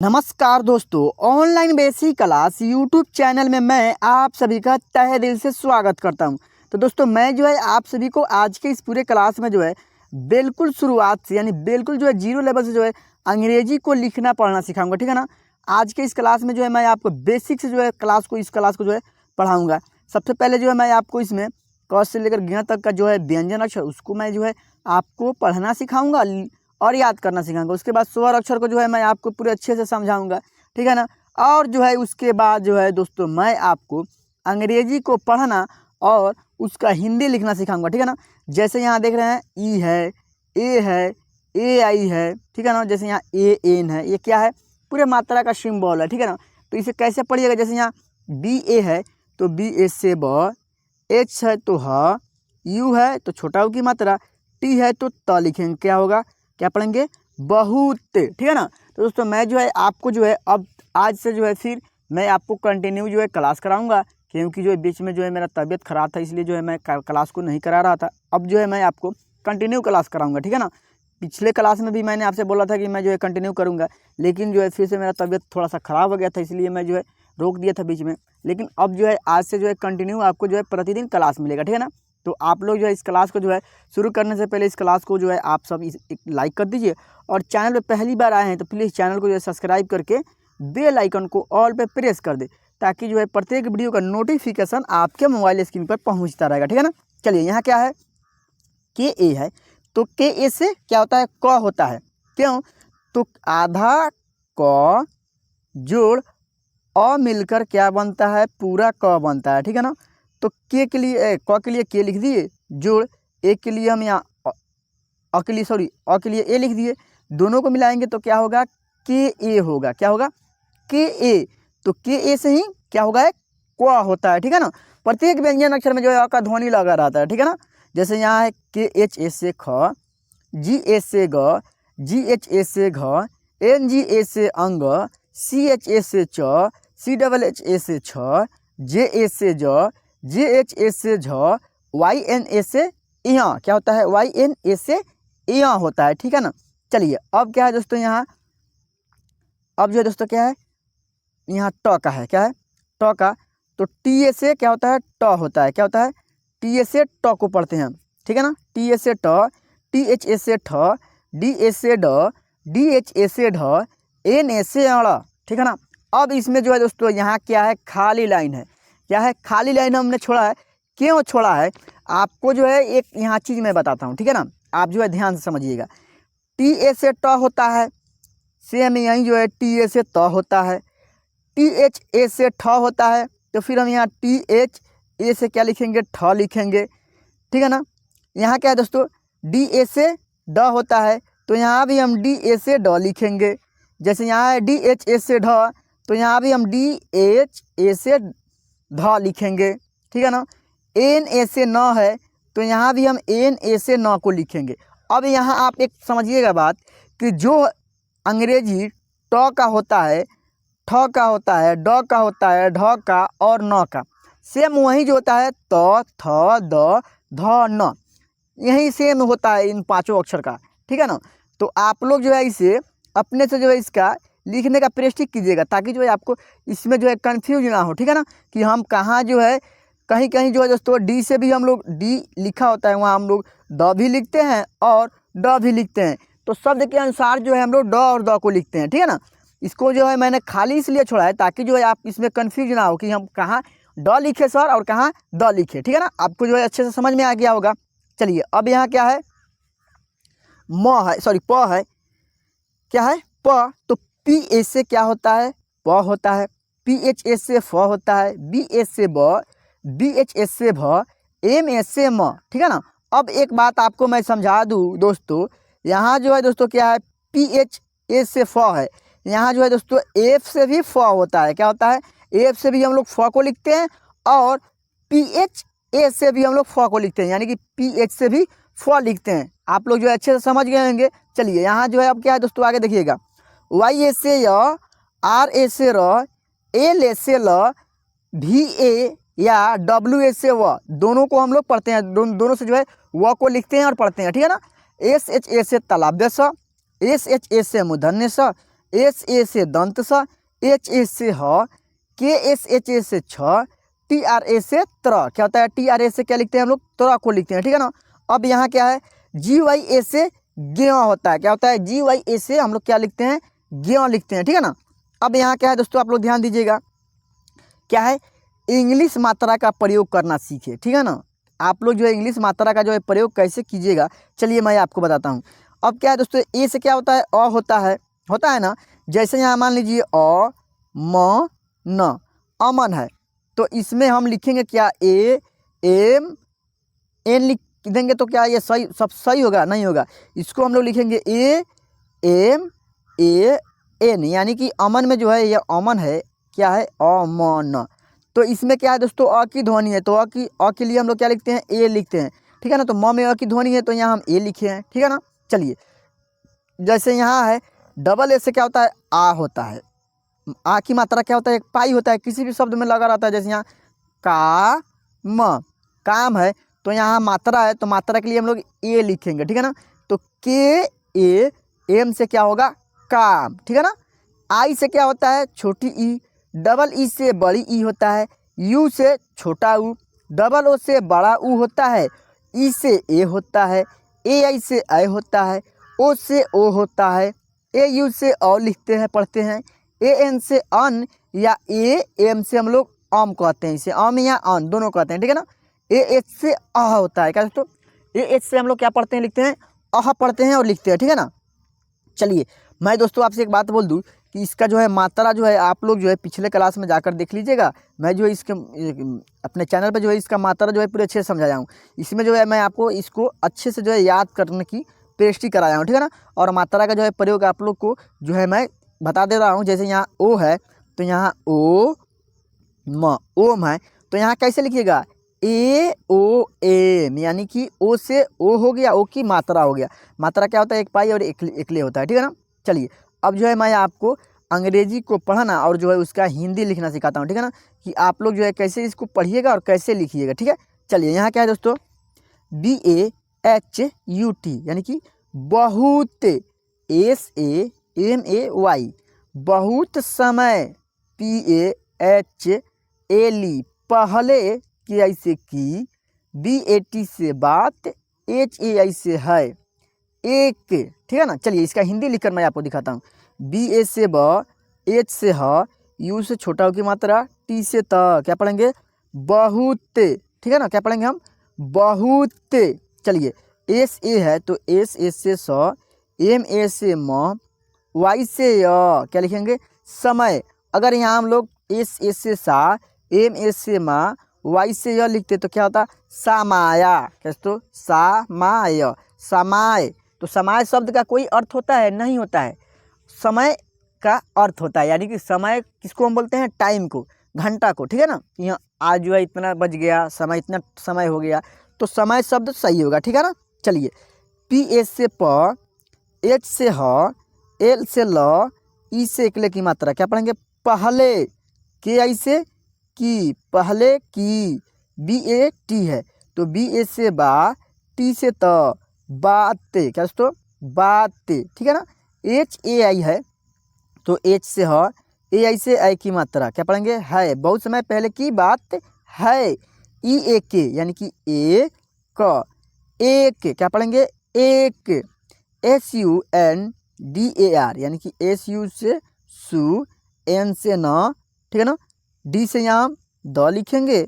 नमस्कार दोस्तों, online basic class YouTube channel में मैं आप सभी का तहे दिल से स्वागत करता हूं। तो दोस्तों मैं जो है आप सभी को आज के इस पूरे क्लास में जो है बिल्कुल शुरुआत से यानी बिल्कुल जो है जीरो लेवल से जो है अंग्रेजी को लिखना पढ़ना सिखाऊंगा, ठीक है ना। आज के इस क्लास में जो है मैं आपको बेसिक से जो है इस क्लास को जो है पढ़ाऊँगा। सबसे पहले जो है मैं आपको इसमें क से लेकर ग तक का जो है व्यंजन अक्षर उसको मैं जो है आपको पढ़ना सिखाऊँगा और याद करना सिखाऊंगा। उसके बाद स्वर अक्षर को जो है मैं आपको पूरे अच्छे से समझाऊंगा, ठीक है ना। और जो है उसके बाद जो है दोस्तों मैं आपको अंग्रेजी को पढ़ना और उसका हिंदी लिखना सिखाऊंगा, ठीक है ना। जैसे यहाँ देख रहे हैं ई है, ए है, ए आई है, ठीक है ना। जैसे यहाँ ए एन है, ये क्या है, पूरे मात्रा का सिंबल है, ठीक है ना। तो इसे कैसे पढ़िएगा, जैसे यहाँ बी ए है तो बी ए से ब, एच है तो ह, यू है तो छोटा ऊ की मात्रा, टी है तो त लिखेंगे, क्या होगा, क्या पढ़ेंगे, बहुत, ठीक है ना। तो दोस्तों मैं जो है आपको जो है अब आज से जो है फिर मैं आपको कंटिन्यू जो है क्लास कराऊंगा, क्योंकि जो है बीच में जो है मेरा तबीयत ख़राब था, इसलिए जो है मैं क्लास को नहीं करा रहा था। अब जो है मैं आपको कंटिन्यू क्लास कराऊंगा, ठीक है ना। पिछले क्लास में भी मैंने आपसे बोला था कि मैं जो है कंटिन्यू करूँगा, लेकिन जो है फिर से मेरा तबीयत थोड़ा सा ख़राब हो गया था, इसलिए मैं जो है रोक दिया था बीच में। लेकिन अब जो है आज से जो है कंटिन्यू आपको जो है प्रतिदिन क्लास मिलेगा, ठीक है ना। तो आप लोग जो है इस क्लास को जो है शुरू करने से पहले इस क्लास को जो है आप सब एक लाइक कर दीजिए, और चैनल पे पहली बार आए हैं तो प्लीज़ चैनल को जो है सब्सक्राइब करके बेल आइकन को ऑल पे प्रेस कर दे, ताकि जो है प्रत्येक वीडियो का नोटिफिकेशन आपके मोबाइल स्क्रीन पर पहुंचता रहेगा, ठीक है ना। चलिए यहाँ क्या है, के ए है तो के ए से क्या होता है, क होता है। क्यों, तो आधा क जोड़ अ मिलकर क्या बनता है, पूरा क बनता है, ठीक है ना। तो के लिए क के लिए के लिख दिए, जोड़ ए के लिए हम यहाँ अ के लिए ए लिख दिए, दोनों को मिलाएंगे तो क्या होगा, के ए होगा, क्या होगा, के ए। तो के ए से ही क्या होगा, है क होता है, ठीक है ना। प्रत्येक व्यंजन अक्षर में जो है अ का ध्वनि लगा रहता है, ठीक है ना। जैसे यहाँ है के एच ए से ख, जी ए से ग, जी एच ए से घ, एन जी ए से अंग, सी एच ए से च, सी डबल एच ए से छ, जे ए से ज, जे एच ए से झ, वाई एन ए से यहाँ क्या होता है, वाई एन ए से यहाँ होता है, ठीक है ना। चलिए अब क्या है दोस्तों, यहाँ अब जो है दोस्तों क्या है, यहाँ ट का है, क्या है, ट का। तो टी ए से क्या होता है, ट होता है, क्या होता है, टी ए से ट को पढ़ते हैं, ठीक है ना। टी ए से ट, टी एच ए से ठ, डी ए से ड, डी एच ए से ढ, एन ए से अड़, ठीक है ना। अब इसमें जो है दोस्तों यहाँ क्या है, खाली लाइन है, क्या है, खाली लाइन हमने छोड़ा है। क्यों छोड़ा है, आपको जो है एक यहाँ चीज़ मैं बताता हूँ, ठीक है ना। आप जो है ध्यान से समझिएगा, टी ए से ट होता है, सेम यहीं जो है टी ए से त होता है, टी एच ए से ठ होता है, तो फिर हम यहाँ टी एच ए से क्या लिखेंगे, ठ लिखेंगे, ठीक है ना। यहाँ क्या है दोस्तों, डी ए से ड होता है, तो यहाँ भी हम डी ए से ड लिखेंगे। जैसे यहाँ है डी एच ए से ढ, तो यहाँ भी हम डी एच ए से ध लिखेंगे, ठीक है ना। एन ए से न है, तो यहाँ भी हम एन ए से न को लिखेंगे। अब यहाँ आप एक समझिएगा बात, कि जो अंग्रेजी ट का होता है, ठ का होता है, ड का होता है, ढ का और न का, सेम वही जो होता है त, थ, द, ध, न, यही सेम होता है इन पांचों अक्षर का, ठीक है ना। तो आप लोग जो है इसे अपने से जो है इसका लिखने का प्रैक्टिस कीजिएगा, ताकि जो है आपको इसमें जो है कंफ्यूज ना हो, ठीक है ना, कि हम कहाँ जो है कहीं कहीं जो है दोस्तों डी से भी हम लोग डी लिखा होता है, वहाँ हम लोग द भी लिखते हैं और ड भी लिखते हैं। तो शब्द के अनुसार जो है हम लोग ड और द को लिखते हैं, ठीक है ना। इसको जो है मैंने खाली इसलिए छोड़ा है ताकि जो है आप इसमें कन्फ्यूज ना हो कि हम कहाँ ड लिखे सर और कहाँ द लिखे, ठीक है ना। आपको जो है अच्छे से समझ में आ गया होगा। चलिए अब यहाँ क्या है, प है, क्या है, प। तो पी ए से क्या होता है, प होता है, पी एच ए से फ होता है, बी ए से ब, बी एच ए से भ, एम ए से म, ठीक है ना। अब एक बात आपको मैं समझा दूँ दोस्तों, यहाँ जो है दोस्तों क्या है, पी एच ए से फ है, यहाँ जो है दोस्तों एफ से भी फ होता है, क्या होता है, एफ से भी हम लोग फ को लिखते हैं और पी एच ए से भी हम लोग फ को लिखते हैं, यानी कि पी एच से भी फ लिखते हैं। आप लोग जो है अच्छे से समझ गए होंगे। चलिए यहाँ जो है अब क्या है दोस्तों, आगे देखिएगा, वाई ए से य, आर ए से र, एल ए से ल, भी ए या डब्ल्यू ए से व, दोनों को हम लोग पढ़ते हैं, दोनों से जो है व को लिखते हैं और पढ़ते हैं, ठीक है ना। एस एच ए से तालाब्य स, एस एच ए से मूर्धन्य स, एस ए से दंत स, एच ए से ह, के एस एच ए से छ, टी आर ए से त्र। क्या होता है? टी आर ए से क्या लिखते हैं हम लोग? त्र को लिखते हैं, ठीक है ना। अब यहाँ क्या है? जी वाई ए से ज्ञ होता है। क्या होता है? जी वाई ए से हम लोग क्या लिखते हैं? ज्ञ लिखते हैं, ठीक है ना। अब यहाँ क्या है दोस्तों, आप लोग ध्यान दीजिएगा, क्या है? इंग्लिश मात्रा का प्रयोग करना सीखे, ठीक है ना। आप लोग जो है इंग्लिश मात्रा का जो है प्रयोग कैसे कीजिएगा, चलिए मैं आपको बताता हूँ। अब क्या है दोस्तों, ए से क्या होता है? अ होता है ना। जैसे यहाँ मान लीजिए अ म न, अमन है, तो इसमें हम लिखेंगे क्या? ए एम एन लिख देंगे तो क्या ये सही, सब सही होगा? नहीं होगा। इसको हम लोग लिखेंगे ए एम ए एन, यानी कि अमन में जो है ये अमन है, क्या है? अमन। तो इसमें क्या है दोस्तों? अ की ध्वनि है, तो अ के लिए हम लोग क्या लिखते हैं? ए लिखते हैं, ठीक है ना। तो म में अ की ध्वनि है, तो यहाँ हम ए लिखे हैं, ठीक है ना। चलिए, जैसे यहाँ है डबल ए से क्या होता है? आ होता है। आ की मात्रा क्या होता है? एक पाई होता है, किसी भी शब्द में लगा रहता है। जैसे यहाँ का म, काम है, तो यहाँ मात्रा है, तो मात्रा के लिए हम लोग ए लिखेंगे, ठीक है ना। तो के ए एम से क्या होगा? काम, ठीक है ना। आई से क्या होता है? छोटी ई। डबल ई से बड़ी ई होता है। यू से छोटा ऊ। डबल ओ से बड़ा ऊ होता है। ई से ए होता है। ए आई से ऐ होता है। ओ से ओ होता है। ए यू से औ लिखते हैं, पढ़ते हैं। ए एन से अन, या ए एम से हम लोग अम कहते हैं, इसे अम या अन दोनों कहते हैं, ठीक है ना। ए एच से अह होता है, क्या दोस्तों? ए एच से हम लोग क्या पढ़ते हैं? लिखते हैं, अह पढ़ते हैं और लिखते हैं, ठीक है ना। चलिए, मैं दोस्तों आपसे एक बात बोल दूं कि इसका जो है मात्रा जो है आप लोग जो है पिछले क्लास में जाकर देख लीजिएगा। मैं जो है इसके अपने चैनल पे जो है इसका मात्रा जो है पूरे अच्छे से समझाया हूँ। इसमें जो है मैं आपको इसको अच्छे से जो है याद करने की पेस्टी कराया हूँ, ठीक है ना। और मात्रा का जो है प्रयोग आप लोग को जो है मैं बता दे रहा हूँ। जैसे यहाँ ओ है, तो यहाँ ओ म, ओम है, तो यहाँ कैसे लिखिएगा? ए ओ एम, यानी कि ओ से ओ हो गया, ओ की मात्रा हो गया। मात्रा क्या होता है? एक पाई और एक ले होता है, ठीक है ना। चलिए, अब जो है मैं आपको अंग्रेजी को पढ़ना और जो है उसका हिंदी लिखना सिखाता हूँ, ठीक है ना, कि आप लोग जो है कैसे इसको पढ़िएगा और कैसे लिखिएगा, ठीक है। चलिए, यहाँ क्या है दोस्तों? BAHUT, यानी कि बहुत, SAMAY, बहुत समय, PAHLE, पहले, KI से की, BAT से बात, HAI से है, एक, ठीक है ना। चलिए, इसका हिंदी लिखकर मैं आपको दिखाता हूँ। BA से ब, H से ह, U से छोटा हो की मात्रा, T से त, क्या पढ़ेंगे? बहुत, ठीक है ना। क्या पढ़ेंगे हम? बहुत। चलिए, एस ए है, तो एस एस से स, एम ए से म, वाई से य, क्या लिखेंगे? समय। अगर यहाँ हम लोग एस एस से सा, एम एस से मा, वाई से य लिखते तो क्या होता? सामाया। कैसे? तो सामाय, समाय। तो समय शब्द का कोई अर्थ होता है? नहीं होता है। समय का अर्थ होता है, यानी कि समय किसको हम बोलते हैं? टाइम को, घंटा को, ठीक है ना। यहाँ आज जो है इतना बज गया, समय इतना समय हो गया, तो समय शब्द सही होगा, ठीक है ना। चलिए, पी एस से प, एच से ह, एल से ल, ई से एकले की मात्रा, क्या पढ़ेंगे? पहले। के आई से की, पहले की। BAT है, तो BA से बा, T से त, बात, क्या दोस्तों? बात, ठीक है ना। HAI है, तो H से ह, AI से ऐ की मात्रा, क्या पढ़ेंगे? है, बहुत समय पहले की बात है। EAK, यानी कि एक, क्या पढ़ेंगे? एक। SUNDAR, यानी कि SU से सु, N से न, ठीक है ना। D से यहाँ हम द लिखेंगे।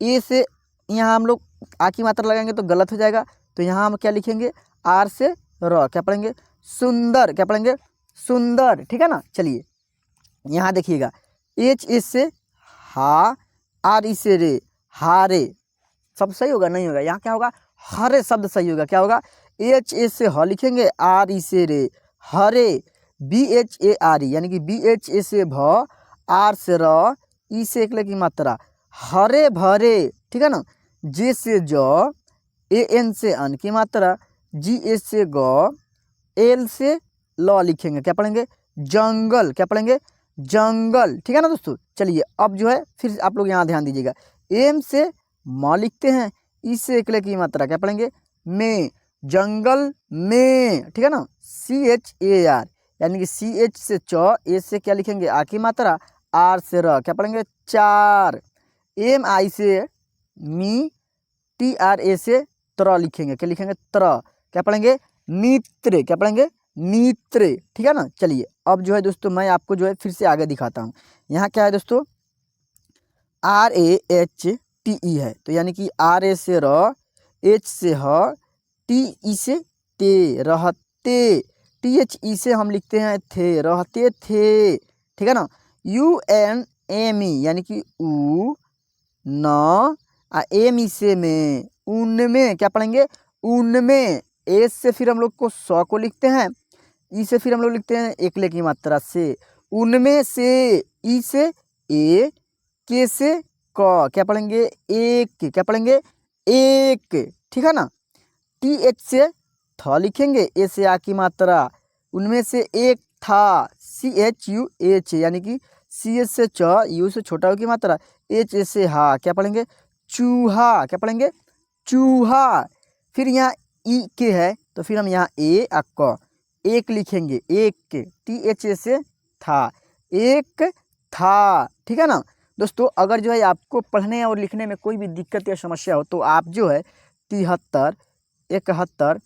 A से यहाँ हम लोग आ की मात्रा लगाएंगे तो गलत हो जाएगा, तो यहाँ हम क्या लिखेंगे? R से र, क्या पढ़ेंगे? सुंदर, क्या पढ़ेंगे? सुंदर, ठीक है ना। चलिए, यहाँ देखिएगा, HA से हा, RE से रे, हारे। सब सही होगा? नहीं होगा। यहाँ क्या होगा? हरे शब्द सही होगा। क्या होगा? HA से ह लिखेंगे, RE से रे, हरे। BHARE, यानी कि BHA से भ, R से र, ई से एकले की मात्रा, हरे भरे, ठीक है ना। J से ज, AN से अन की मात्रा, GA से ग, L से ल लिखेंगे, क्या पढ़ेंगे? जंगल, क्या पढ़ेंगे? जंगल, ठीक है ना दोस्तों। चलिए, अब जो है फिर आप लोग यहाँ ध्यान दीजिएगा, एम से म लिखते हैं, ई से एकले की मात्रा, क्या पढ़ेंगे? में, जंगल में, ठीक है ना। CHAR, यानी कि CH से च, ए से क्या लिखेंगे आ की मात्रा, आर से र, क्या पढ़ेंगे चार, MI से मी, TRA से त्र लिखेंगे, क्या लिखेंगे त्र, क्या पढ़ेंगे मित्र, क्या पढ़ेंगे मित्र, ठीक है ना। चलिए अब जो है दोस्तों मैं आपको जो है फिर से आगे दिखाता हूँ। यहाँ क्या है दोस्तों, RAHTE है, तो यानी कि RA से र, H से ह, TE से ते, रहते, THE से हम लिखते हैं थे, रहते थे, ठीक है ना। UNME यानी कि उ, न, एम से में, उनमें, क्या पढ़ेंगे उनमें, एस से फिर हम लोग को सौ को लिखते हैं, ई से फिर हम लोग लिखते हैं एकले की मात्रा से, उनमें से, ई से ए, के से क, क्या पढ़ेंगे एक, क्या पढ़ेंगे एक, ठीक है ना। TH से थ लिखेंगे, ए से आ की मात्रा, उनमें से एक था, CHUH यानी कि CH से च, यू से छोटा हो की मात्रा, H से हा, क्या पढ़ेंगे चूहा, क्या पढ़ेंगे चूहा। फिर यहाँ ई के है तो फिर हम यहाँ ए आ क, एक लिखेंगे, एक, TH से था, एक था, ठीक है ना। दोस्तों अगर जो है आपको पढ़ने और लिखने में कोई भी दिक्कत या समस्या हो तो आप जो है 73 71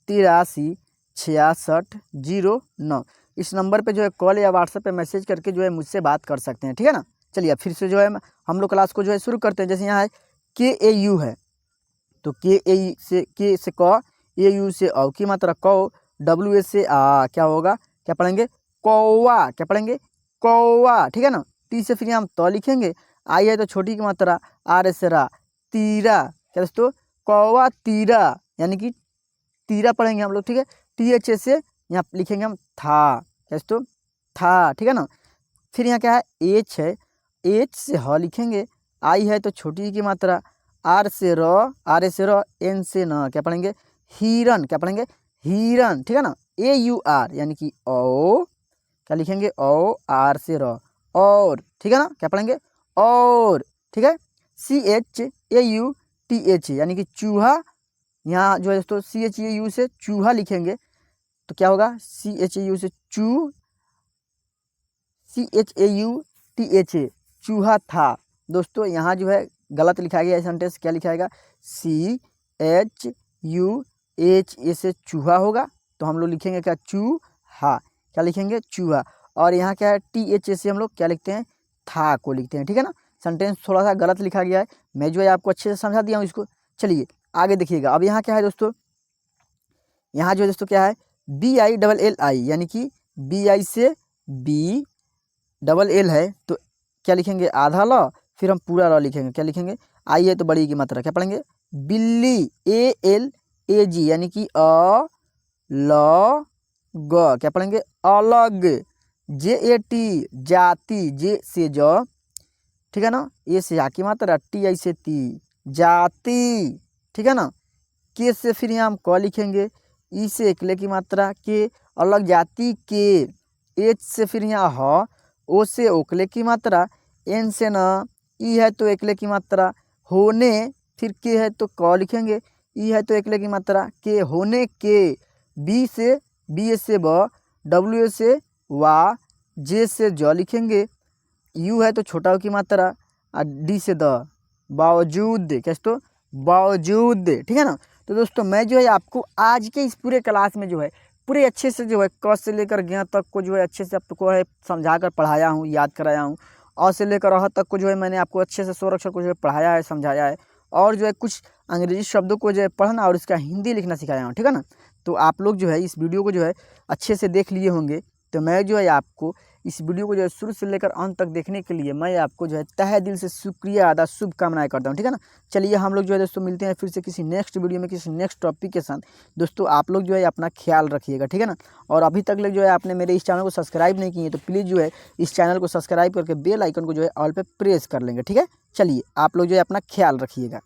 83 66 09 इस नंबर पे जो है कॉल या व्हाट्सएप पे मैसेज करके जो है मुझसे बात कर सकते हैं, ठीक है ना। चलिए अब फिर से जो है हम लोग क्लास को जो है शुरू करते हैं। जैसे यहाँ है KAU है, तो के से क, AU से औ की मात्रा कौ, WA से आ, क्या होगा, क्या पढ़ेंगे कौवा, क्या पढ़ेंगे कौवा, ठीक है ना। टी से फिर हम तो लिखेंगे, आई है तो छोटी की मात्रा, आर से रा, तीरा, क्या दोस्तों कौवा तीरा, यानी कि तीरा पढ़ेंगे हम लोग, ठीक है। TH से यहाँ लिखेंगे हम था, क्या दोस्तों था, ठीक है ना। फिर यहाँ क्या है H है, H से ह लिखेंगे, आई है तो छोटी की मात्रा, आर से र, आर से र, एन से न, क्या पढ़ेंगे हिरन, क्या पढ़ेंगे हिरन, ठीक है ना। AUR यानी कि ओ, क्या लिखेंगे ओ, आर से र और, ठीक है ना, क्या पढ़ेंगे और, ठीक है। CHAUTH यानी कि चूहा, यहाँ जो है दोस्तों CHAU से चूहा लिखेंगे तो क्या होगा CHAU से CHAUTH चूहा था। दोस्तों यहाँ जो है गलत लिखा गया है सेंटेंस, क्या लिखा जाएगा CHUH से चूहा होगा, तो हम लोग लिखेंगे क्या चूहा, क्या लिखेंगे चूहा। और यहाँ क्या है TH से हम लोग क्या लिखते हैं था को लिखते हैं, ठीक है ना। सेंटेंस थोड़ा सा गलत लिखा गया है, मैं जो है आपको अच्छे से समझा दिया हूँ इसको। चलिए आगे देखिएगा। अब यहाँ क्या है दोस्तों, यहाँ जो है दोस्तों क्या है BILLI यानी कि BI से B, डबल L है तो क्या लिखेंगे आधा ल, फिर हम पूरा ल लिखेंगे, क्या लिखेंगे आई है तो बड़ी की मात्रा, क्या पढ़ेंगे बिल्ली, ALAG यानी कि अ ल ग, क्या पढ़ेंगे अलग, JAT जाति, जे से ज, ठीक है ना, ए से आ की मात्रा, TI से ती जाति, ठीक है ना। के से फिर यहाँ हम क लिखेंगे, ई से एकले की मात्रा के, अलग जाति के, एच से फिर यहाँ ह, ओ से ओकले की मात्रा, एन से न, ई है तो एकले की मात्रा, होने, फिर के है तो क लिखेंगे, ई है तो एकले की मात्रा के, होने के, बी से ब, डब्ल्यू से वा, जे से ज लिखेंगे, यू है तो छोटा की मात्रा, और डी से द, बावजूद, क्या तो बावजूद, ठीक है ना। तो दोस्तों मैं जो है आपको आज के इस पूरे क्लास में जो है पूरे अच्छे से जो है क से लेकर ग तक को जो है अच्छे से आपको है समझा कर पढ़ाया हूँ, याद कराया हूँ। अ से लेकर अह तक को जो है मैंने आपको अच्छे से स्वराक्षर को जो है पढ़ाया है, समझाया है, और जो है कुछ अंग्रेजी शब्दों को जो है पढ़ना और इसका हिंदी लिखना सिखाया हूँ, ठीक है ना। तो आप लोग जो है इस वीडियो को जो है अच्छे से देख लिए होंगे। तो मैं जो है आपको इस वीडियो को जो है शुरू से लेकर अंत तक देखने के लिए मैं आपको जो है तहे दिल से शुक्रिया अदा शुभकामनाएं करता हूँ, ठीक है ना। चलिए हम लोग जो है दोस्तों मिलते हैं फिर से किसी नेक्स्ट वीडियो में किसी नेक्स्ट टॉपिक के साथ। दोस्तों आप लोग जो है अपना ख्याल रखिएगा, ठीक है ना। और अभी तक जो है आपने मेरे इस चैनल को सब्सक्राइब नहीं किए तो प्लीज़ जो है इस चैनल को सब्सक्राइब करके बेल आइकन को जो है ऑल पे प्रेस कर लेंगे, ठीक है। चलिए आप लोग जो है अपना ख्याल रखिएगा।